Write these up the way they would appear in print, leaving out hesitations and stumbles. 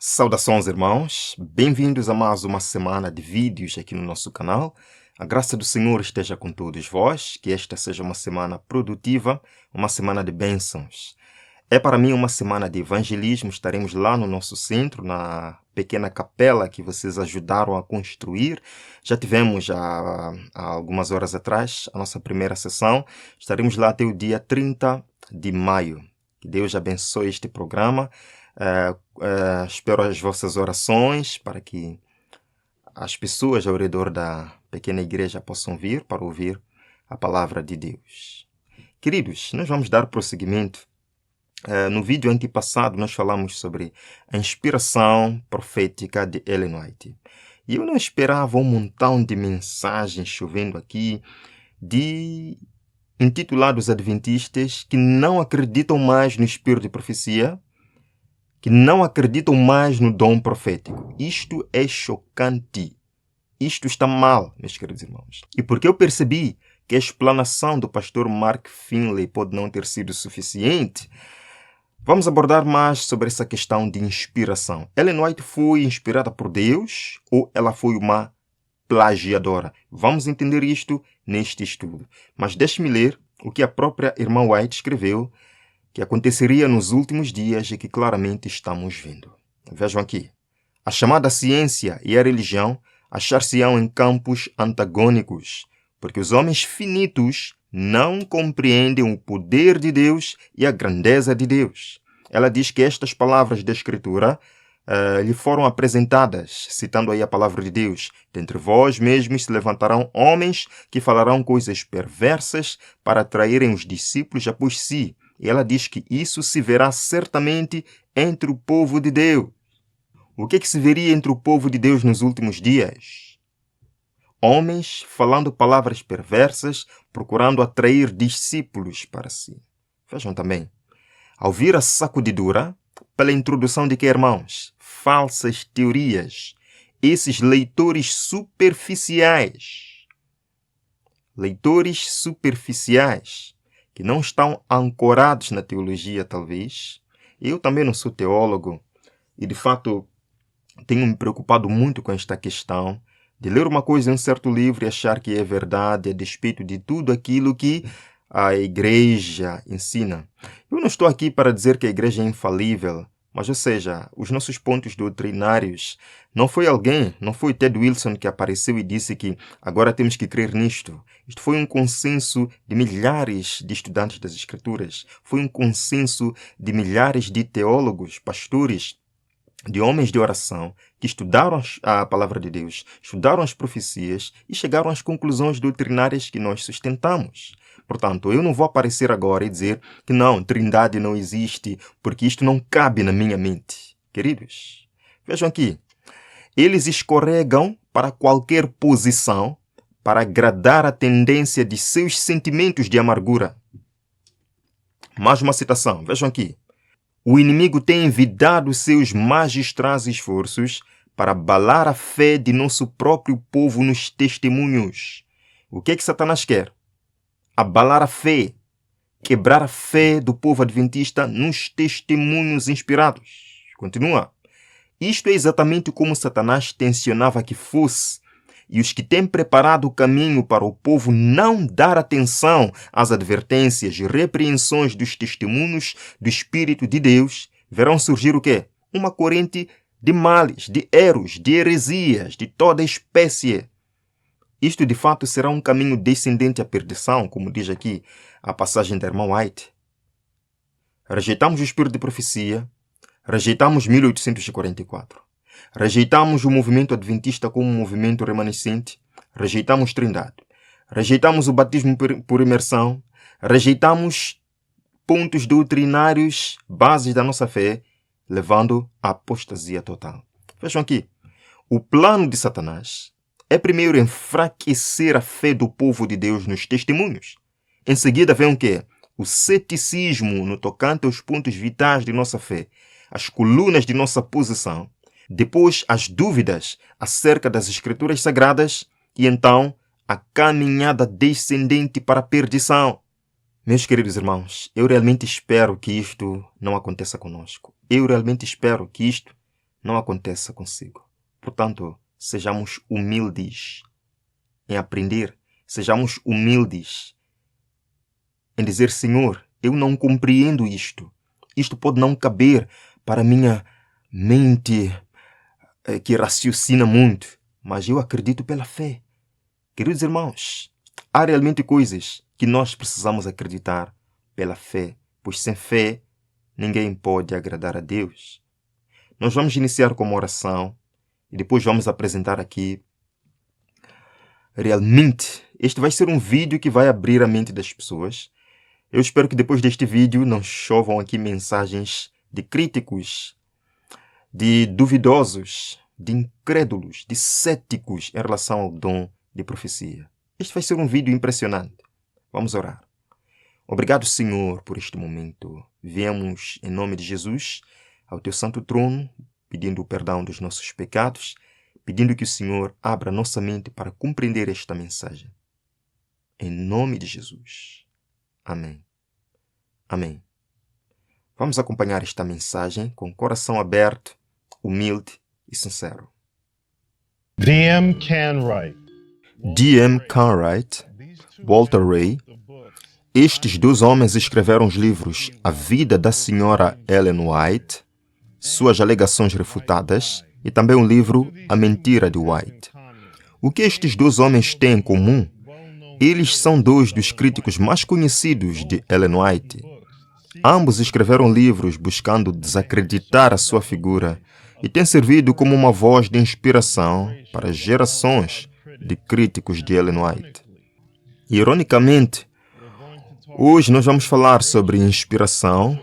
Saudações, irmãos. Bem-vindos a mais uma semana de vídeos aqui no nosso canal. A graça do Senhor esteja com todos vós, que esta seja uma semana produtiva, uma semana de bênçãos. É para mim uma semana de evangelismo. Estaremos lá no nosso centro, na pequena capela que vocês ajudaram a construir. Já tivemos há algumas horas atrás a nossa primeira sessão. Estaremos lá até o dia 30 de maio. Que Deus abençoe este programa. Espero as vossas orações para que as pessoas ao redor da pequena igreja possam vir para ouvir a palavra de Deus. Queridos, nós vamos dar prosseguimento. No vídeo antepassado nós falamos sobre a inspiração profética de Ellen White. E eu não esperava um montão de mensagens chovendo aqui de intitulados adventistas que não acreditam mais no espírito de profecia, que não acreditam mais no dom profético. Isto é chocante. Isto está mal, meus queridos irmãos. E porque eu percebi que a explanação do pastor Mark Finley pode não ter sido suficiente, vamos abordar mais sobre essa questão de inspiração. Ellen White foi inspirada por Deus ou ela foi uma plagiadora? Vamos entender isto neste estudo. Mas deixe-me ler o que a própria irmã White escreveu que aconteceria nos últimos dias e que claramente estamos vendo. Vejam aqui. A chamada ciência e a religião achar-se-ão em campos antagônicos, porque os homens finitos não compreendem o poder de Deus e a grandeza de Deus. Ela diz que estas palavras da Escritura lhe foram apresentadas, citando aí a palavra de Deus. Dentre vós mesmos se levantarão homens que falarão coisas perversas para atraírem os discípulos após si. E ela diz que isso se verá certamente entre o povo de Deus. O que se veria entre o povo de Deus nos últimos dias? Homens falando palavras perversas, procurando atrair discípulos para si. Vejam também. Ao vir a sacudidura, pela introdução de que, irmãos? Falsas teorias. Esses leitores superficiais. Leitores superficiais. Que não estão ancorados na teologia, talvez. Eu também não sou teólogo e, de fato, tenho me preocupado muito com esta questão de ler uma coisa em um certo livro e achar que é verdade a despeito de tudo aquilo que a igreja ensina. Eu não estou aqui para dizer que a igreja é infalível, mas, ou seja, os nossos pontos doutrinários, não foi Ted Wilson que apareceu e disse que agora temos que crer nisto. Isto foi um consenso de milhares de estudantes das Escrituras, foi um consenso de milhares de teólogos, pastores, de homens de oração, que estudaram a palavra de Deus, estudaram as profecias e chegaram às conclusões doutrinárias que nós sustentamos. Portanto, eu não vou aparecer agora e dizer que não, Trindade não existe, porque isto não cabe na minha mente. Queridos, vejam aqui. Eles escorregam para qualquer posição para agradar a tendência de seus sentimentos de amargura. Mais uma citação, vejam aqui. O inimigo tem envidado seus magistrais esforços para abalar a fé de nosso próprio povo nos testemunhos. O que Satanás quer? Abalar a fé, quebrar a fé do povo adventista nos testemunhos inspirados. Continua. Isto é exatamente como Satanás tensionava que fosse, e os que têm preparado o caminho para o povo não dar atenção às advertências e repreensões dos testemunhos do Espírito de Deus, verão surgir o quê? Uma corrente de males, de erros, de heresias, de toda espécie. Isto, de fato, será um caminho descendente à perdição, como diz aqui a passagem da irmã White. Rejeitamos o espírito de profecia, rejeitamos 1844. Rejeitamos o movimento adventista como um movimento remanescente, rejeitamos Trindade, rejeitamos o batismo por imersão, rejeitamos pontos doutrinários, bases da nossa fé, levando à apostasia total. Vejam aqui, o plano de Satanás é primeiro enfraquecer a fé do povo de Deus nos testemunhos. Em seguida vem o quê? O ceticismo no tocante aos pontos vitais de nossa fé, as colunas de nossa posição. Depois as dúvidas acerca das Escrituras Sagradas e então a caminhada descendente para a perdição. Meus queridos irmãos, eu realmente espero que isto não aconteça conosco. Eu realmente espero que isto não aconteça consigo. Portanto, sejamos humildes em aprender, sejamos humildes em dizer: Senhor, eu não compreendo isto. Isto pode não caber para a minha mente que raciocina muito, mas eu acredito pela fé. Queridos irmãos, há realmente coisas que nós precisamos acreditar pela fé, pois sem fé ninguém pode agradar a Deus. Nós vamos iniciar com uma oração e depois vamos apresentar aqui. Realmente, este vai ser um vídeo que vai abrir a mente das pessoas. Eu espero que depois deste vídeo não chovam aqui mensagens de críticos, de duvidosos, de incrédulos, de céticos em relação ao dom de profecia. Este vai ser um vídeo impressionante. Vamos orar. Obrigado, Senhor, por este momento. Viemos, em nome de Jesus, ao Teu santo trono, pedindo o perdão dos nossos pecados, pedindo que o Senhor abra nossa mente para compreender esta mensagem. Em nome de Jesus. Amém. Amém. Vamos acompanhar esta mensagem com o coração aberto, humilde e sincero. D.M. Cartwright, D.M. Cartwright, Walter Ray, estes dois homens escreveram os livros A Vida da Senhora Ellen White, Suas Alegações Refutadas, e também o livro A Mentira de White. O que estes dois homens têm em comum? Eles são dois dos críticos mais conhecidos de Ellen White. Ambos escreveram livros buscando desacreditar a sua figura e têm servido como uma voz de inspiração para gerações de críticos de Ellen White. Ironicamente, hoje nós vamos falar sobre inspiração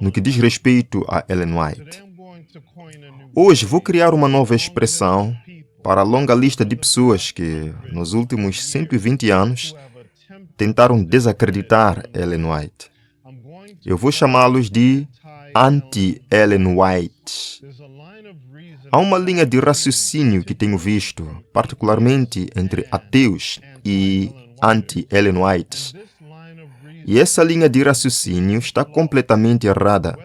no que diz respeito a Ellen White. Hoje vou criar uma nova expressão para a longa lista de pessoas que, nos últimos 120 anos, tentaram desacreditar Ellen White. Eu vou chamá-los de anti-Ellen White. Há uma linha de raciocínio que tenho visto, particularmente entre ateus e anti-Ellen White. E essa linha de raciocínio está completamente errada.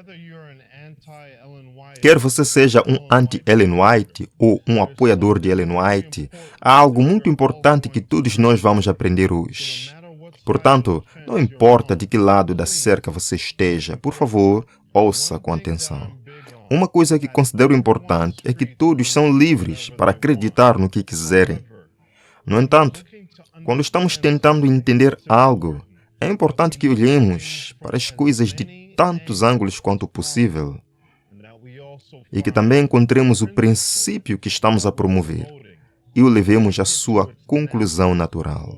Quer você seja um anti-Ellen White ou um apoiador de Ellen White, há algo muito importante que todos nós vamos aprender hoje. Portanto, não importa de que lado da cerca você esteja, por favor, ouça com atenção. Uma coisa que considero importante é que todos são livres para acreditar no que quiserem. No entanto, quando estamos tentando entender algo, é importante que olhemos para as coisas de tantos ângulos quanto possível e que também encontremos o princípio que estamos a promover e o levemos à sua conclusão natural.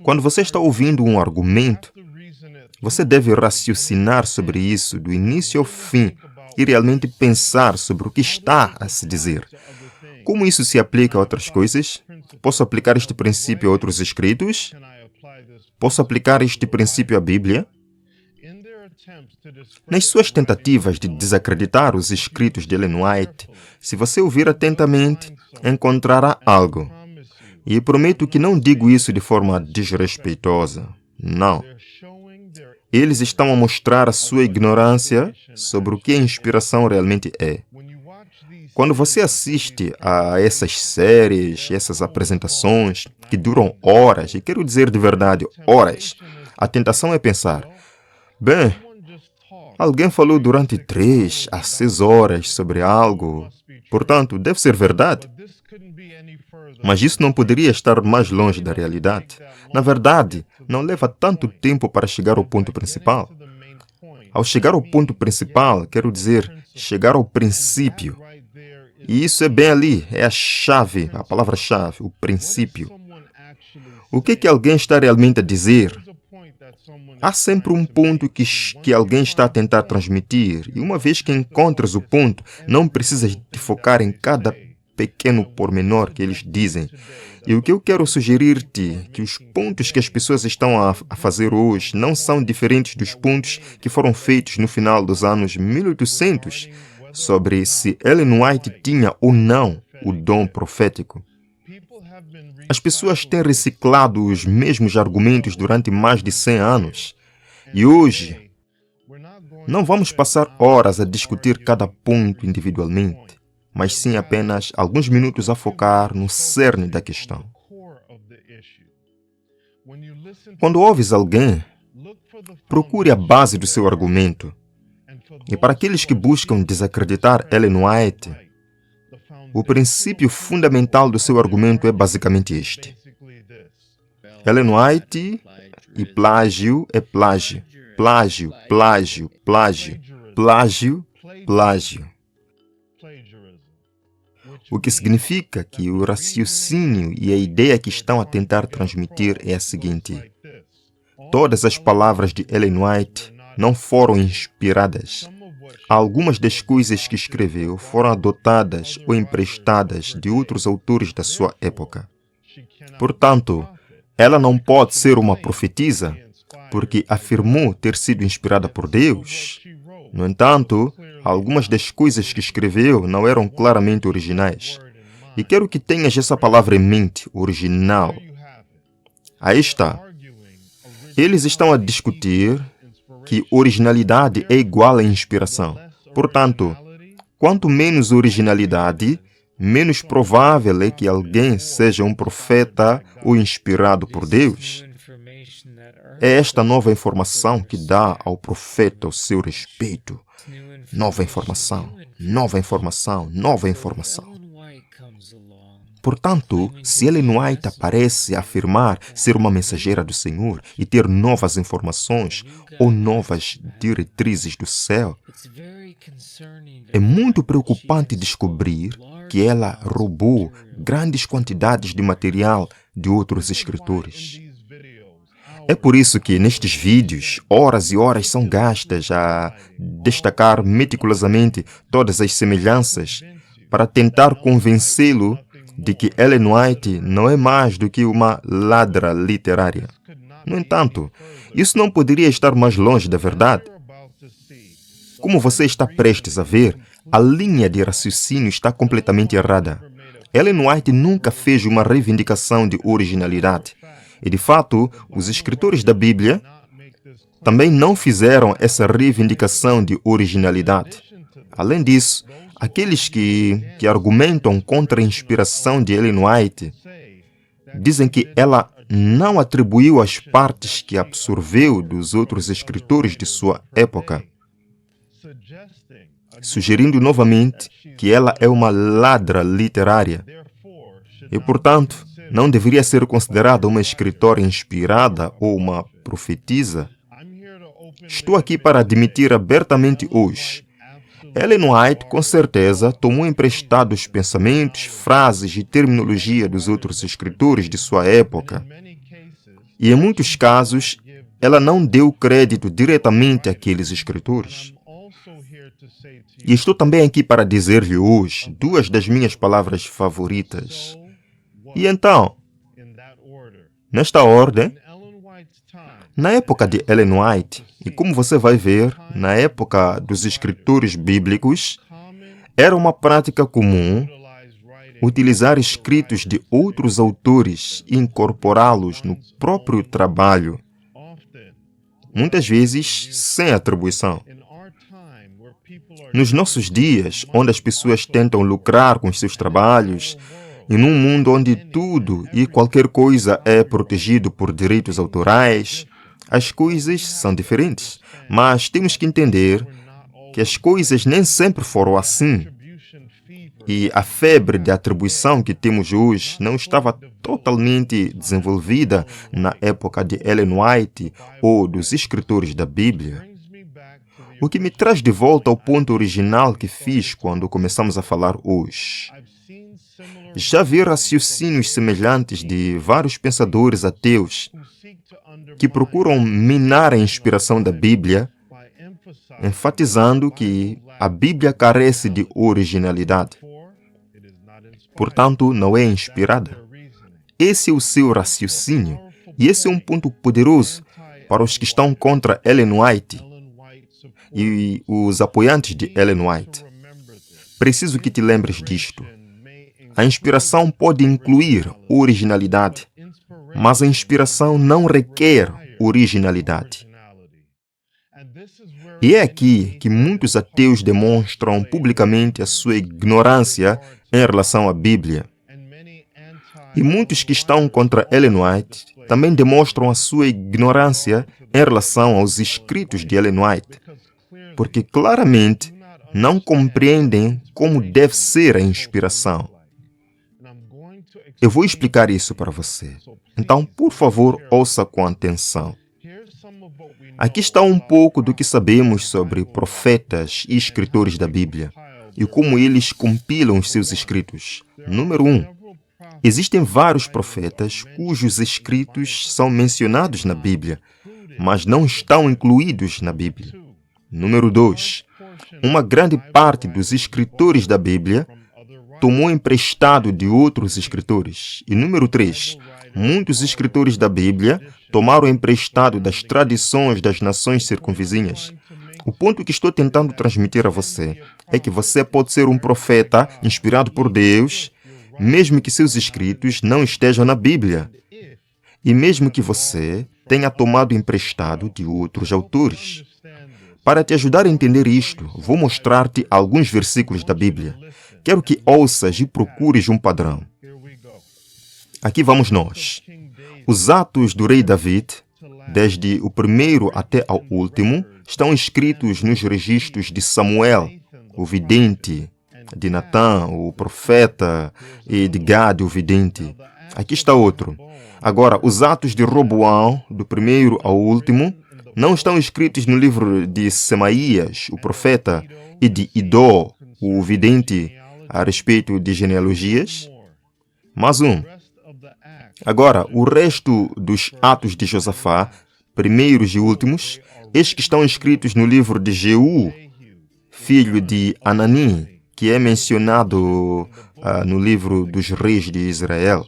Quando você está ouvindo um argumento, você deve raciocinar sobre isso do início ao fim e realmente pensar sobre o que está a se dizer. Como isso se aplica a outras coisas? Posso aplicar este princípio a outros escritos? Posso aplicar este princípio à Bíblia? Nas suas tentativas de desacreditar os escritos de Ellen White, se você ouvir atentamente, encontrará algo. E prometo que não digo isso de forma desrespeitosa. Não. Eles estão a mostrar a sua ignorância sobre o que a inspiração realmente é. Quando você assiste a essas séries, essas apresentações que duram horas, e quero dizer de verdade, horas, a tentação é pensar: bem, alguém falou durante 3 a 6 horas sobre algo, portanto, deve ser verdade. Mas isso não poderia estar mais longe da realidade. Na verdade, não leva tanto tempo para chegar ao ponto principal. Ao chegar ao ponto principal, quero dizer, chegar ao princípio. E isso é bem ali, é a chave, a palavra-chave, o princípio. O que alguém está realmente a dizer? Há sempre um ponto que alguém está a tentar transmitir, e uma vez que encontras o ponto, não precisas de focar em cada pequeno pormenor que eles dizem. E o que eu quero sugerir-te é que os pontos que as pessoas estão a fazer hoje não são diferentes dos pontos que foram feitos no final dos anos 1800 sobre se Ellen White tinha ou não o dom profético. As pessoas têm reciclado os mesmos argumentos durante mais de 100 anos. E hoje, Não vamos passar horas a discutir cada ponto individualmente, mas sim apenas alguns minutos a focar no cerne da questão. Quando ouves alguém, procure a base do seu argumento. E para aqueles que buscam desacreditar Ellen White, o princípio fundamental do seu argumento é basicamente este. Ellen White e plágio é plágio. Plágio, plágio, plágio, plágio, plágio. O que significa que o raciocínio e a ideia que estão a tentar transmitir é a seguinte. Todas as palavras de Ellen White não foram inspiradas. Algumas das coisas que escreveu foram adotadas ou emprestadas de outros autores da sua época. Portanto, ela não pode ser uma profetisa, porque afirmou ter sido inspirada por Deus. No entanto, algumas das coisas que escreveu não eram claramente originais. E quero que tenhas essa palavra em mente, original. Aí está. Eles estão a discutir que originalidade é igual a inspiração. Portanto, quanto menos originalidade, menos provável é que alguém seja um profeta ou inspirado por Deus. É esta nova informação que dá ao profeta o seu respeito. Nova informação, nova informação, nova informação. Portanto, se Ellen White aparece a afirmar ser uma mensageira do Senhor e ter novas informações ou novas diretrizes do céu, é muito preocupante descobrir que ela roubou grandes quantidades de material de outros escritores. É por isso que nestes vídeos, horas e horas são gastas a destacar meticulosamente todas as semelhanças para tentar convencê-lo de que Ellen White não é mais do que uma ladra literária. No entanto, isso não poderia estar mais longe da verdade. Como você está prestes a ver, a linha de raciocínio está completamente errada. Ellen White nunca fez uma reivindicação de originalidade. E, de fato, os escritores da Bíblia também não fizeram essa reivindicação de originalidade. Além disso, aqueles que argumentam contra a inspiração de Ellen White dizem que ela não atribuiu as partes que absorveu dos outros escritores de sua época, sugerindo novamente que ela é uma ladra literária e, portanto, não deveria ser considerada uma escritora inspirada ou uma profetisa. Estou aqui para admitir abertamente hoje. Ellen White, com certeza, tomou emprestado os pensamentos, frases e terminologia dos outros escritores de sua época. E, em muitos casos, ela não deu crédito diretamente àqueles escritores. E estou também aqui para dizer-lhe hoje duas das minhas palavras favoritas. E então, nesta ordem, na época de Ellen White, e como você vai ver, na época dos escritores bíblicos, era uma prática comum utilizar escritos de outros autores e incorporá-los no próprio trabalho, muitas vezes sem atribuição. Nos nossos dias, onde as pessoas tentam lucrar com os seus trabalhos, e num mundo onde tudo e qualquer coisa é protegido por direitos autorais, as coisas são diferentes. Mas temos que entender que as coisas nem sempre foram assim. E a febre de atribuição que temos hoje não estava totalmente desenvolvida na época de Ellen White ou dos escritores da Bíblia. O que me traz de volta ao ponto original que fiz quando começamos a falar hoje. Já vi raciocínios semelhantes de vários pensadores ateus que procuram minar a inspiração da Bíblia, enfatizando que a Bíblia carece de originalidade. Portanto, não é inspirada. Esse é o seu raciocínio, e esse é um ponto poderoso para os que estão contra Ellen White e os apoiantes de Ellen White. Preciso que te lembres disto. A inspiração pode incluir originalidade, mas a inspiração não requer originalidade. E é aqui que muitos ateus demonstram publicamente a sua ignorância em relação à Bíblia. E muitos que estão contra Ellen White também demonstram a sua ignorância em relação aos escritos de Ellen White, porque claramente não compreendem como deve ser a inspiração. Eu vou explicar isso para você. Então, por favor, ouça com atenção. Aqui está um pouco do que sabemos sobre profetas e escritores da Bíblia e como eles compilam os seus escritos. Número 1. Existem vários profetas cujos escritos são mencionados na Bíblia, mas não estão incluídos na Bíblia. Número 2. Uma grande parte dos escritores da Bíblia tomou emprestado de outros escritores. E número 3. Muitos escritores da Bíblia tomaram emprestado das tradições das nações circunvizinhas. O ponto que estou tentando transmitir a você é que você pode ser um profeta inspirado por Deus, mesmo que seus escritos não estejam na Bíblia. E mesmo que você tenha tomado emprestado de outros autores. Para te ajudar a entender isto, vou mostrar-te alguns versículos da Bíblia. Quero que ouças e procures um padrão. Aqui vamos nós. Os atos do rei David, desde o primeiro até ao último, estão escritos nos registros de Samuel, o vidente, de Natã, o profeta, e de Gad, o vidente. Aqui está outro. Agora, os atos de Roboão, do primeiro ao último, não estão escritos no livro de Semaías, o profeta, e de Idó, o vidente, a respeito de genealogias. Mais um. Agora, o resto dos atos de Josafá, primeiros e últimos, estes que estão escritos no livro de Jeú, filho de Anani, que é mencionado no livro dos reis de Israel.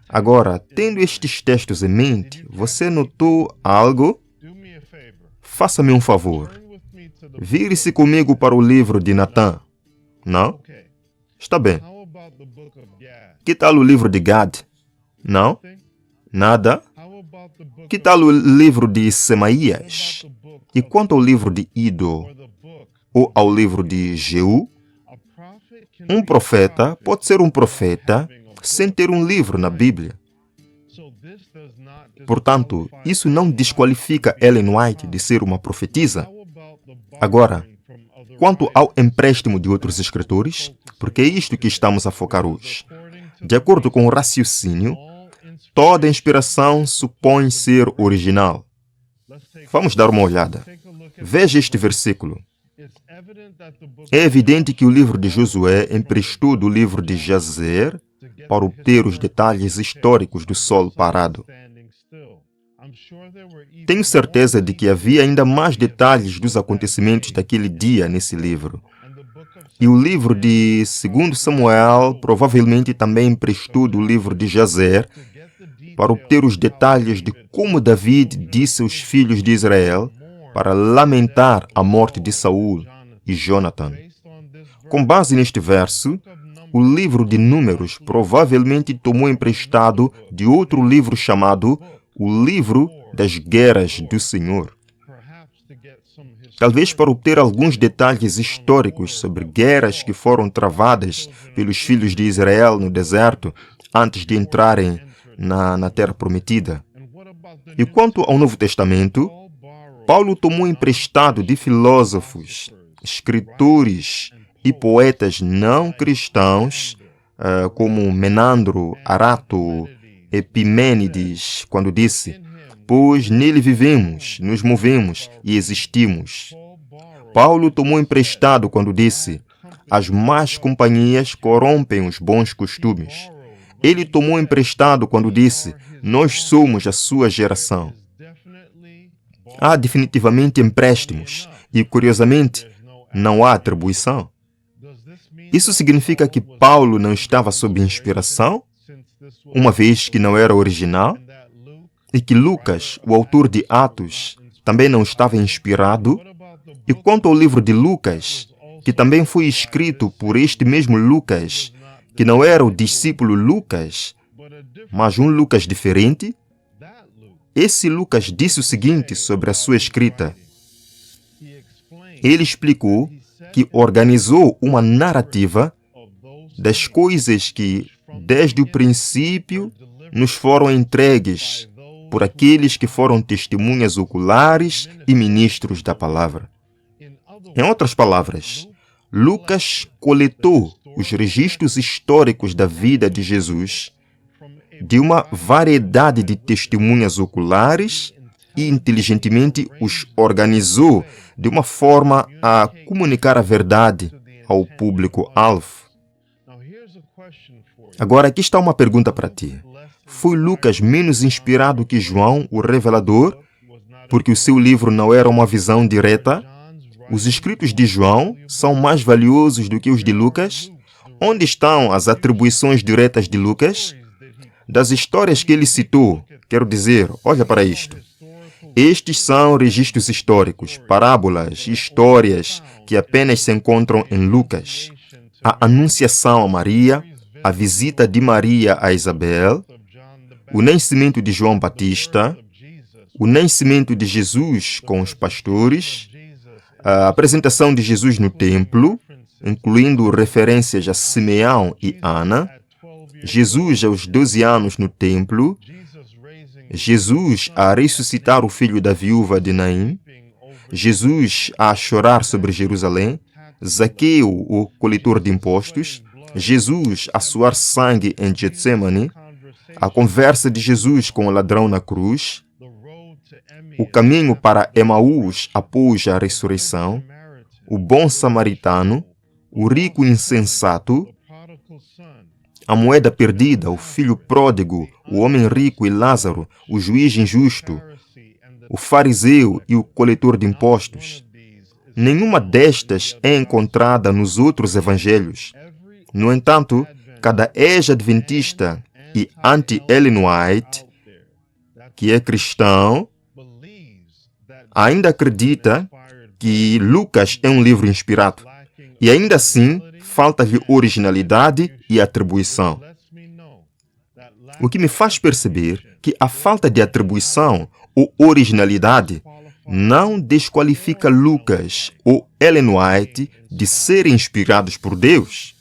Agora, tendo estes textos em mente, você notou algo? Faça-me um favor. Vire-se comigo para o livro de Natã. Não? Está bem. Que tal o livro de Gad? Não? Nada? Que tal o livro de Semaías? E quanto ao livro de Idó? Ou ao livro de Jeú? Um profeta pode ser um profeta sem ter um livro na Bíblia. Portanto, isso não desqualifica Ellen White de ser uma profetisa. Agora, quanto ao empréstimo de outros escritores, porque é isto que estamos a focar hoje. De acordo com o raciocínio, toda inspiração supõe ser original. Vamos dar uma olhada. Veja este versículo. É evidente que o livro de Josué emprestou do livro de Jazer para obter os detalhes históricos do sol parado. Tenho certeza de que havia ainda mais detalhes dos acontecimentos daquele dia nesse livro. E o livro de 2 Samuel provavelmente também emprestou do livro de Jazer para obter os detalhes de como David disse aos filhos de Israel para lamentar a morte de Saul e Jonathan. Com base neste verso, o livro de Números provavelmente tomou emprestado de outro livro chamado o Livro das Guerras do Senhor. Talvez para obter alguns detalhes históricos sobre guerras que foram travadas pelos filhos de Israel no deserto antes de entrarem na Terra Prometida. E quanto ao Novo Testamento, Paulo tomou emprestado de filósofos, escritores e poetas não cristãos, como Menandro, Arato, Epimênides, quando disse: pois nele vivemos, nos movemos e existimos. Paulo tomou emprestado quando disse: as más companhias corrompem os bons costumes. Ele tomou emprestado quando disse: nós somos a sua geração. Há definitivamente empréstimos e, curiosamente, não há atribuição. Isso significa que Paulo não estava sob inspiração, uma vez que não era original, e que Lucas, o autor de Atos, também não estava inspirado. E quanto ao livro de Lucas, que também foi escrito por este mesmo Lucas, que não era o discípulo Lucas, mas um Lucas diferente, esse Lucas disse o seguinte sobre a sua escrita. Ele explicou que organizou uma narrativa das coisas que, desde o princípio, nos foram entregues por aqueles que foram testemunhas oculares e ministros da palavra. Em outras palavras, Lucas coletou os registros históricos da vida de Jesus de uma variedade de testemunhas oculares e inteligentemente os organizou de uma forma a comunicar a verdade ao público-alvo. Agora, aqui está uma pergunta para ti. Foi Lucas menos inspirado que João, o revelador, porque o seu livro não era uma visão direta? Os escritos de João são mais valiosos do que os de Lucas? Onde estão as atribuições diretas de Lucas? Das histórias que ele citou, quero dizer, olha para isto. Estes são registros históricos, parábolas, histórias que apenas se encontram em Lucas. A anunciação a Maria, a visita de Maria a Isabel, o nascimento de João Batista, o nascimento de Jesus com os pastores, a apresentação de Jesus no templo, incluindo referências a Simeão e Ana, Jesus aos 12 anos no templo, Jesus a ressuscitar o filho da viúva de Naim, Jesus a chorar sobre Jerusalém, Zaqueu, o coletor de impostos, Jesus a suar sangue em Getsemane, a conversa de Jesus com o ladrão na cruz, o caminho para Emaús após a ressurreição, o bom samaritano, o rico insensato, a moeda perdida, o filho pródigo, o homem rico e Lázaro, o juiz injusto, o fariseu e o coletor de impostos. Nenhuma destas é encontrada nos outros evangelhos. No entanto, cada ex-adventista e anti-Ellen White, que é cristão, ainda acredita que Lucas é um livro inspirado. E ainda assim, falta-lhe originalidade e atribuição. O que me faz perceber que a falta de atribuição ou originalidade não desqualifica Lucas ou Ellen White de serem inspirados por Deus.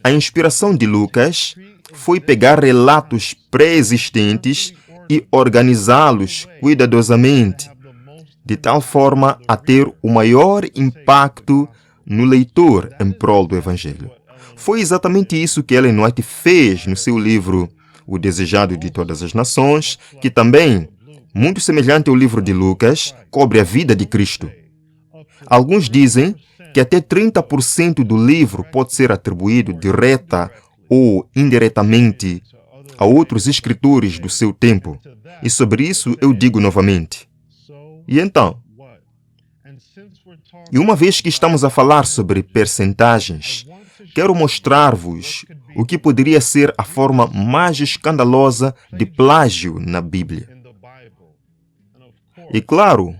A inspiração de Lucas foi pegar relatos pré-existentes e organizá-los cuidadosamente, de tal forma a ter o maior impacto no leitor em prol do Evangelho. Foi exatamente isso que Ellen White fez no seu livro O Desejado de Todas as Nações, que também, muito semelhante ao livro de Lucas, cobre a vida de Cristo. Alguns dizem que até 30% do livro pode ser atribuído direta ou indiretamente a outros escritores do seu tempo. E sobre isso eu digo novamente. E então? E uma vez que estamos a falar sobre percentagens, quero mostrar-vos o que poderia ser a forma mais escandalosa de plágio na Bíblia. E claro,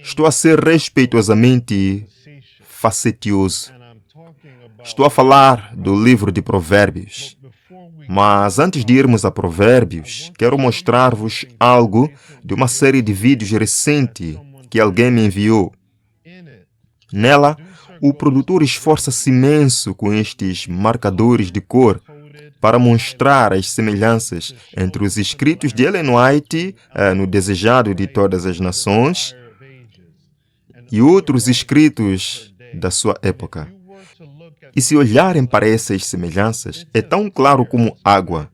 estou a ser respeitosamente facetioso. Estou a falar do livro de Provérbios. Mas antes de irmos a Provérbios, quero mostrar-vos algo de uma série de vídeos recente que alguém me enviou. Nela, o produtor esforça-se imenso com estes marcadores de cor para mostrar as semelhanças entre os escritos de Ellen White no Desejado de Todas as Nações e outros escritos da sua época. E se olharem para essas semelhanças, é tão claro como água.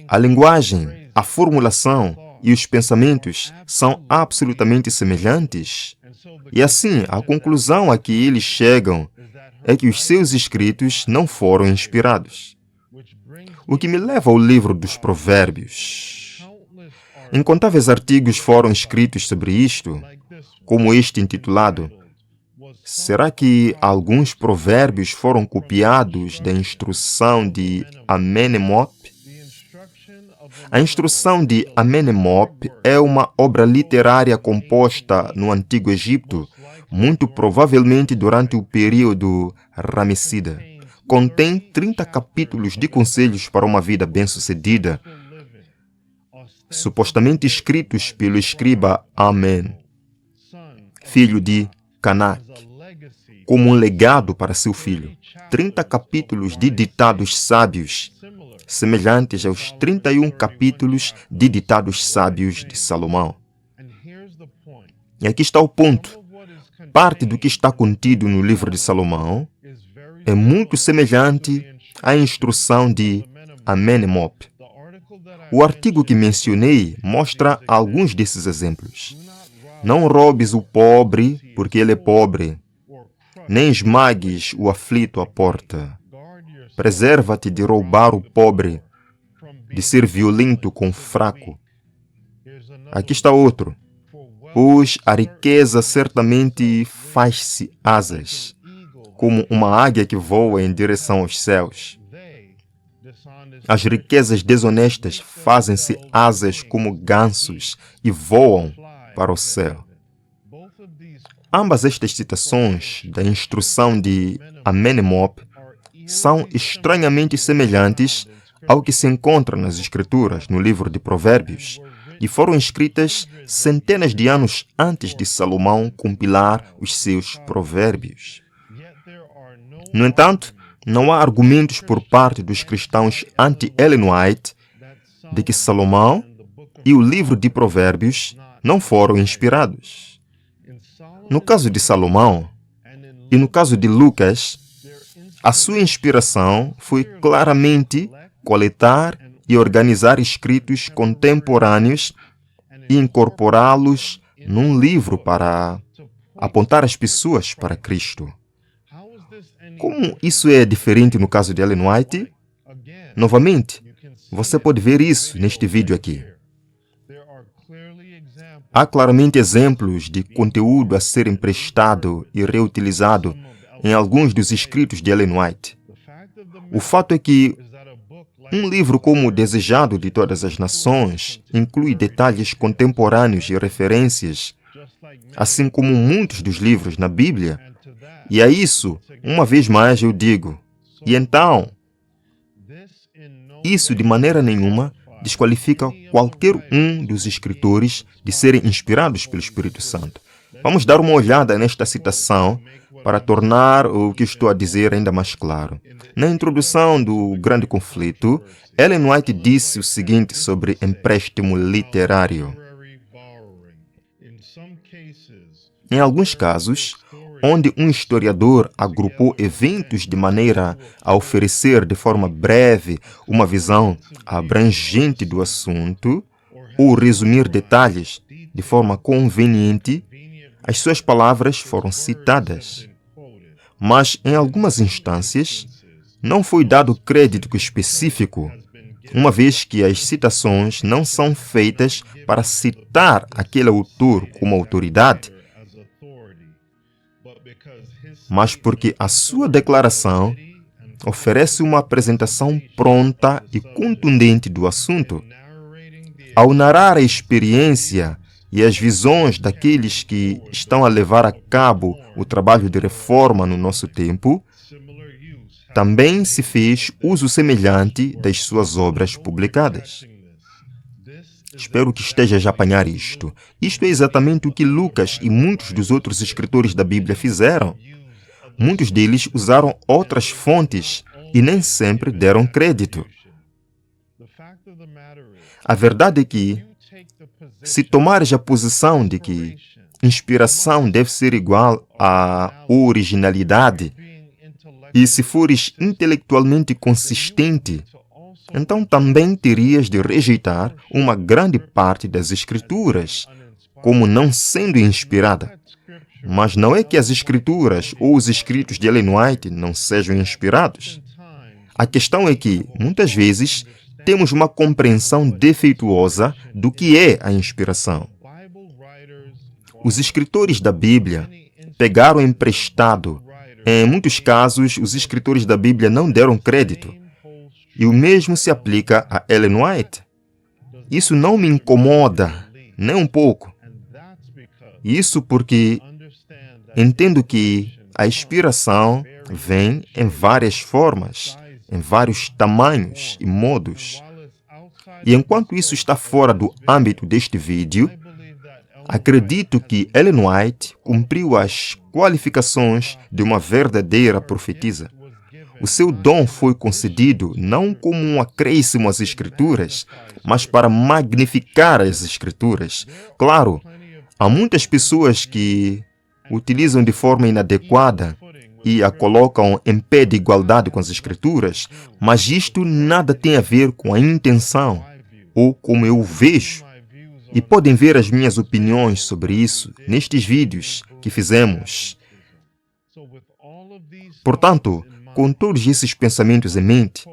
A linguagem, a formulação e os pensamentos são absolutamente semelhantes. E assim, a conclusão a que eles chegam é que os seus escritos não foram inspirados. O que me leva ao livro dos Provérbios. Incontáveis artigos foram escritos sobre isto, como este intitulado Será que alguns provérbios foram copiados da instrução de Amenemop? A instrução de Amenemop é uma obra literária composta no Antigo Egito, muito provavelmente durante o período Ramessida. Contém 30 capítulos de conselhos para uma vida bem-sucedida. supostamente escritos pelo escriba Amen, filho de Canak, como um legado para seu filho. 30 capítulos de ditados sábios, semelhantes aos 31 capítulos de ditados sábios de Salomão. E aqui está o ponto. Parte do que está contido no livro de Salomão é muito semelhante à instrução de Amenemop. O artigo que mencionei mostra alguns desses exemplos. Não roubes o pobre, porque ele é pobre, nem esmagues o aflito à porta. Preserva-te de roubar o pobre, de ser violento com o fraco. Aqui está outro. Pois a riqueza certamente faz-se asas, como uma águia que voa em direção aos céus. As riquezas desonestas fazem-se asas como gansos e voam para o céu. Ambas estas citações da instrução de Amenemop são estranhamente semelhantes ao que se encontra nas Escrituras, no livro de Provérbios, e foram escritas centenas de anos antes de Salomão compilar os seus provérbios. No entanto, não há argumentos por parte dos cristãos anti-Ellen White de que Salomão e o livro de Provérbios não foram inspirados. No caso de Salomão e no caso de Lucas, a sua inspiração foi claramente coletar e organizar escritos contemporâneos e incorporá-los num livro para apontar as pessoas para Cristo. Como isso é diferente no caso de Ellen White? Novamente, você pode ver isso neste vídeo aqui. Há claramente exemplos de conteúdo a ser emprestado e reutilizado em alguns dos escritos de Ellen White. O fato é que um livro como o Desejado de Todas as Nações inclui detalhes contemporâneos e referências, assim como muitos dos livros na Bíblia. E a isso, uma vez mais eu digo, e então, isso de maneira nenhuma desqualifica qualquer um dos escritores de serem inspirados pelo Espírito Santo. Vamos dar uma olhada nesta citação para tornar o que estou a dizer ainda mais claro. Na introdução do Grande Conflito, Ellen White disse o seguinte sobre empréstimo literário. Em alguns casos, onde um historiador agrupou eventos de maneira a oferecer de forma breve uma visão abrangente do assunto, ou resumir detalhes de forma conveniente, as suas palavras foram citadas. Mas, em algumas instâncias, não foi dado crédito específico, uma vez que as citações não são feitas para citar aquele autor como autoridade, mas porque a sua declaração oferece uma apresentação pronta e contundente do assunto. Ao narrar a experiência e as visões daqueles que estão a levar a cabo o trabalho de reforma no nosso tempo, também se fez uso semelhante das suas obras publicadas. Espero que estejas a apanhar isto. Isto é exatamente o que Lucas e muitos dos outros escritores da Bíblia fizeram. Muitos deles usaram outras fontes e nem sempre deram crédito. A verdade é que, se tomares a posição de que inspiração deve ser igual à originalidade, e se fores intelectualmente consistente, então também terias de rejeitar uma grande parte das Escrituras, como não sendo inspirada. Mas não é que as Escrituras ou os escritos de Ellen White não sejam inspirados. A questão é que, muitas vezes, temos uma compreensão defeituosa do que é a inspiração. Os escritores da Bíblia pegaram emprestado. Em muitos casos, os escritores da Bíblia não deram crédito. E o mesmo se aplica a Ellen White. Isso não me incomoda, nem um pouco. Isso porque entendo que a inspiração vem em várias formas, em vários tamanhos e modos. E enquanto isso está fora do âmbito deste vídeo, acredito que Ellen White cumpriu as qualificações de uma verdadeira profetisa. O seu dom foi concedido não como um acréscimo às Escrituras, mas para magnificar as Escrituras. Claro, há muitas pessoas que utilizam de forma inadequada e a colocam em pé de igualdade com as Escrituras, mas isto nada tem a ver com a intenção ou como eu o vejo. E podem ver as minhas opiniões sobre isso nestes vídeos que fizemos. Portanto, com todos esses pensamentos em mente,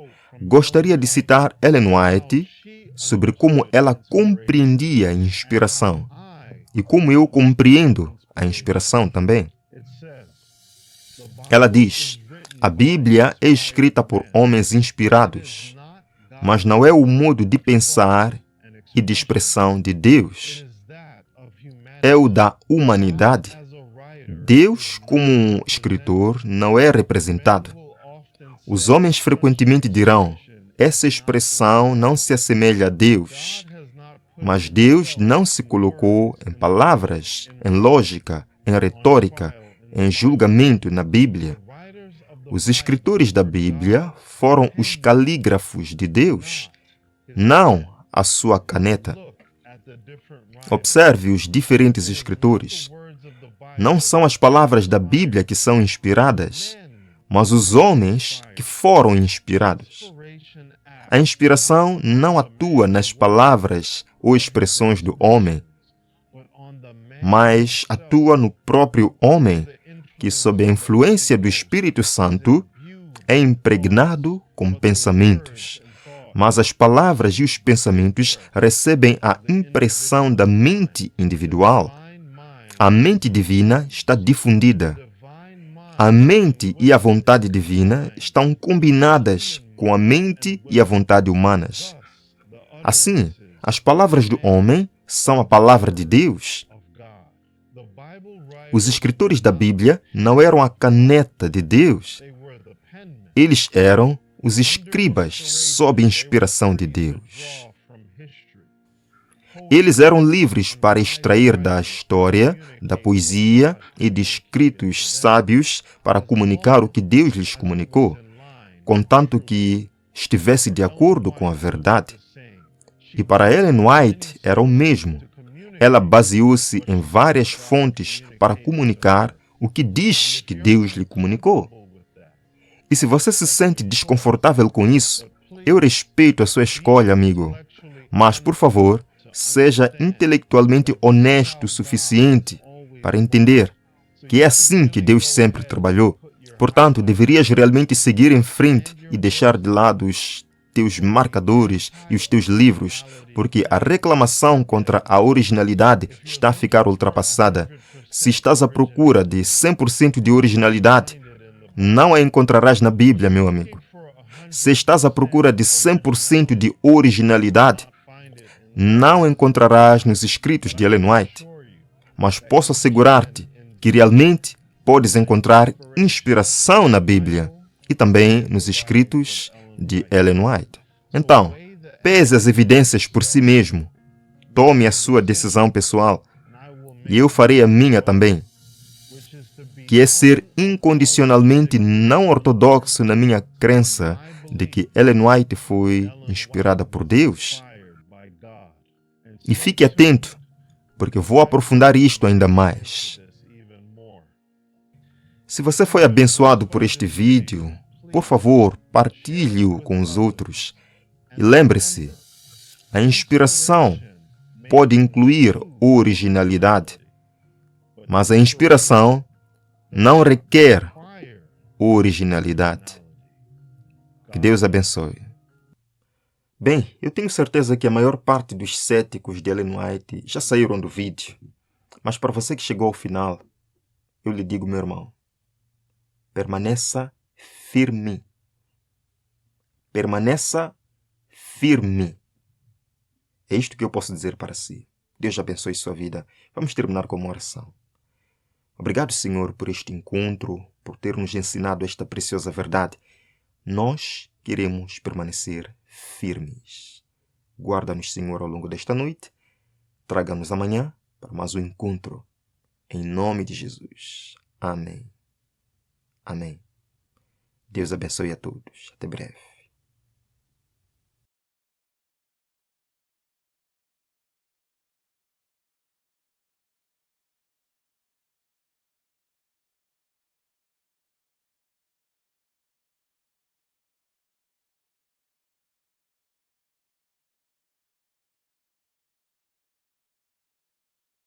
gostaria de citar Ellen White sobre como ela compreendia a inspiração e como eu compreendo a inspiração também. Ela diz: a Bíblia é escrita por homens inspirados, mas não é o modo de pensar e de expressão de Deus. É o da humanidade. Deus, como um escritor, não é representado. Os homens frequentemente dirão: essa expressão não se assemelha a Deus. Mas Deus não se colocou em palavras, em lógica, em retórica, em julgamento na Bíblia. Os escritores da Bíblia foram os calígrafos de Deus, não a sua caneta. Observe os diferentes escritores. Não são as palavras da Bíblia que são inspiradas, mas os homens que foram inspirados. A inspiração não atua nas palavras ou expressões do homem, mas atua no próprio homem, que, sob a influência do Espírito Santo, é impregnado com pensamentos. Mas as palavras e os pensamentos recebem a impressão da mente individual. A mente divina está difundida. A mente e a vontade divina estão combinadas com a mente e a vontade humanas. Assim, as palavras do homem são a palavra de Deus. Os escritores da Bíblia não eram a caneta de Deus. Eles eram os escribas sob inspiração de Deus. Eles eram livres para extrair da história, da poesia e de escritos sábios para comunicar o que Deus lhes comunicou, contanto que estivesse de acordo com a verdade. E para Ellen White era o mesmo. Ela baseou-se em várias fontes para comunicar o que diz que Deus lhe comunicou. E se você se sente desconfortável com isso, eu respeito a sua escolha, amigo. Mas, por favor, seja intelectualmente honesto o suficiente para entender que é assim que Deus sempre trabalhou. Portanto, deverias realmente seguir em frente e deixar de lado os teus marcadores e os teus livros, porque a reclamação contra a originalidade está a ficar ultrapassada. Se estás à procura de 100% de originalidade, não a encontrarás na Bíblia, meu amigo. Se estás à procura de 100% de originalidade, não encontrarás nos escritos de Ellen White. Mas posso assegurar-te que realmente podes encontrar inspiração na Bíblia e também nos escritos de Ellen White. Então, pese as evidências por si mesmo. Tome a sua decisão pessoal e eu farei a minha também, que é ser incondicionalmente não ortodoxo na minha crença de que Ellen White foi inspirada por Deus. E fique atento, porque vou aprofundar isto ainda mais. Se você foi abençoado por este vídeo, por favor, partilhe-o com os outros. E lembre-se, a inspiração pode incluir originalidade, mas a inspiração não requer originalidade. Que Deus abençoe. Bem, eu tenho certeza que a maior parte dos céticos de Ellen White já saíram do vídeo. Mas para você que chegou ao final, eu lhe digo, meu irmão, permaneça firme. Permaneça firme. É isto que eu posso dizer para si. Deus abençoe sua vida. Vamos terminar com uma oração. Obrigado, Senhor, por este encontro, por ter nos ensinado esta preciosa verdade. Nós queremos permanecer firmes. Guarda-nos, Senhor, ao longo desta noite. Traga-nos amanhã para mais um encontro. Em nome de Jesus. Amém. Amém. Deus abençoe a todos. Até breve.